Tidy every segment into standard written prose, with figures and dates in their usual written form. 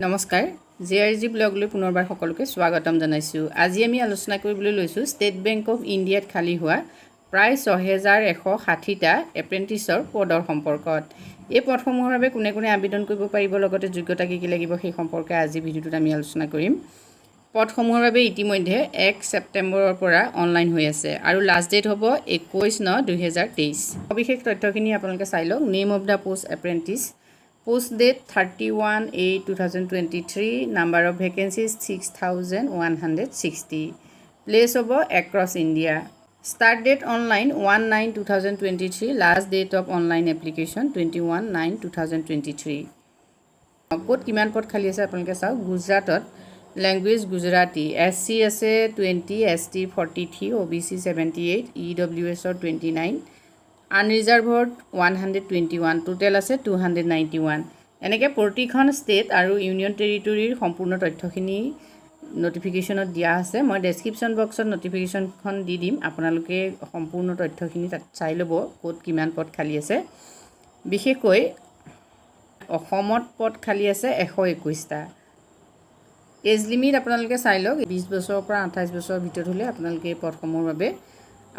নমস্কাৰ জেআৰজি ব্লগলৈ পুনৰবাৰ সকলোকে স্বাগতম জনাইছোঁ। আজি আমি আলোচনা কৰিবলৈ লৈছোঁ ষ্টেট বেংক অফ ইণ্ডিয়াত খালী হোৱা প্ৰায় 6160টা এপ্ৰেণ্টিছৰ পদৰ সম্পৰ্কত। এই পদসমূহৰ বাবে কোনে কোনে আবেদন কৰিব পাৰিব, লগতে যোগ্যতা কি কি লাগিব সেই সম্পৰ্কে আজি ভিডিঅ'টোত আমি আলোচনা কৰিম। পদসমূহৰ বাবে ইতিমধ্যে 1 ছেপ্টেম্বৰৰ পৰা অনলাইন হৈ আছে আৰু লাষ্ট ডেট হ'ব 21/9/2023। সবিশেষ তথ্যখিনি আপোনালোকে চাই লওক। Name of the post apprentice, post date 31/8/2023, number of vacancies 6160, place over across India, start date online 1/9/2023, last date of online application 21/9/2023. ক'ত কিমান পদ খালী আছে আপোনালোকে চাওক। গুজৰাটত লেংগুৱেজ গুজৰাটী, SC আছে 20, ST 43, OBC 78, EWSৰ 29, আনৰিজাৰ্ভড 121, টোটেল আছে 291। এনেকৈ প্ৰতিখন ষ্টেট আৰু ইউনিয়ন টেৰিটৰীৰ সম্পূৰ্ণ তথ্যখিনি নটিফিকেশ্যনত দিয়া আছে। মই ডেছক্ৰিপশ্যন বক্সত নটিফিকেশ্যনখন দি দিম, আপোনালোকে সম্পূৰ্ণ তথ্যখিনি তাত চাই ল'ব ক'ত কিমান পদ খালী আছে। বিশেষকৈ অসমত পদ খালী আছে 121টা। এজ লিমিট আপোনালোকে চাই লওক, 20 বছৰৰ পৰা 28 বছৰৰ ভিতৰত হ'লে আপোনালোকে এই পদসমূহৰ বাবে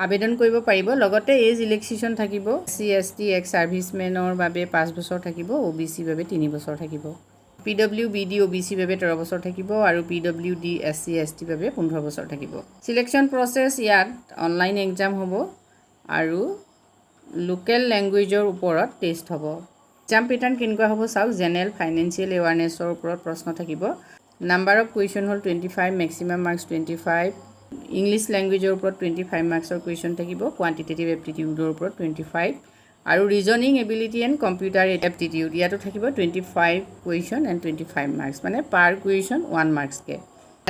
আবেদন কৰিব পাৰিব। লগতে এজ ৰিলেক্সেশ্যন থাকিব। SC ST এক্স ছাৰ্ভিচমেনৰ বাবে 5 বছৰ থাকিব, OBC বাবে 3 বছৰ থাকিব, PWBD OBC বাবে 13 বছৰ থাকিব আৰু PWD SC ST বাবে 15 বছৰ থাকিব। চিলেকশ্যন প্ৰচেছ ইয়াত অনলাইন এক্সাম হ'ব আৰু লোকেল লেংগুৱেজৰ ওপৰত টেষ্ট হ'ব। এক্সাম পেটাৰ্ণ কেনেকুৱা হ'ব চাওক। জেনেৰেল ফাইনেন্সিয়েল এৱাৰনেছৰ ওপৰত প্ৰশ্ন থাকিব। নাম্বাৰ অফ কুৱেশ্যন হ'ল 25, মেক্সিমাম মাৰ্কছ 25। ইংলিছ লেংগুৱেজৰ ওপৰত 25 মাৰ্কছৰ কুৱেশ্যন থাকিব। কোৱান্টিটেটিভ এপ্টিটিউডৰ ওপৰত 25 আৰু reasoning ability and computer aptitude ইয়াতো থাকিব 25 কুৱেশ্যন এণ্ড 25 মাৰ্কছ, মানে পাৰ কুৱেশ্যন 1 মাৰ্কছকৈ।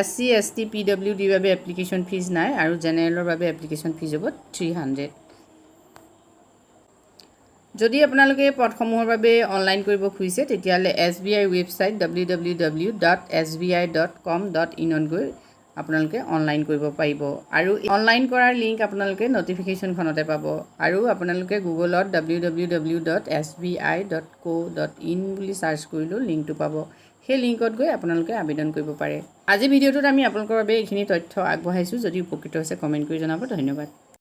SC ST PWDৰ বাবে এপ্লিকেশ্যন ফিজ নাই আৰু জেনেৰেলৰ বাবে এপ্লিকেশ্যন ফিজ হ'ব 300। যদি আপোনালোকে পদসমূহৰ বাবে অনলাইন কৰিব খুজিছে তেতিয়াহ'লে SBI ৱেবছাইট www.sbi.com.in গৈ আপোনালোকে অনলাইন কৰিব পাৰিব আৰু অনলাইন কৰাৰ লিংক আপোনালোকে নটিফিকেশ্যনখনতে পাব। আৰু আপোনালোকে গুগলত www.sbi.co.in বুলি চাৰ্চ কৰিলেও লিংকটো পাব। সেই লিংকত গৈ আপোনালোকে আবেদন কৰিব পাৰে। আজি ভিডিঅ'টোত আমি আপোনালোকৰ বাবে এইখিনি তথ্য আগবঢ়াইছোঁ। যদি উপকৃত হৈছে কমেণ্ট কৰি জনাব। ধন্যবাদ।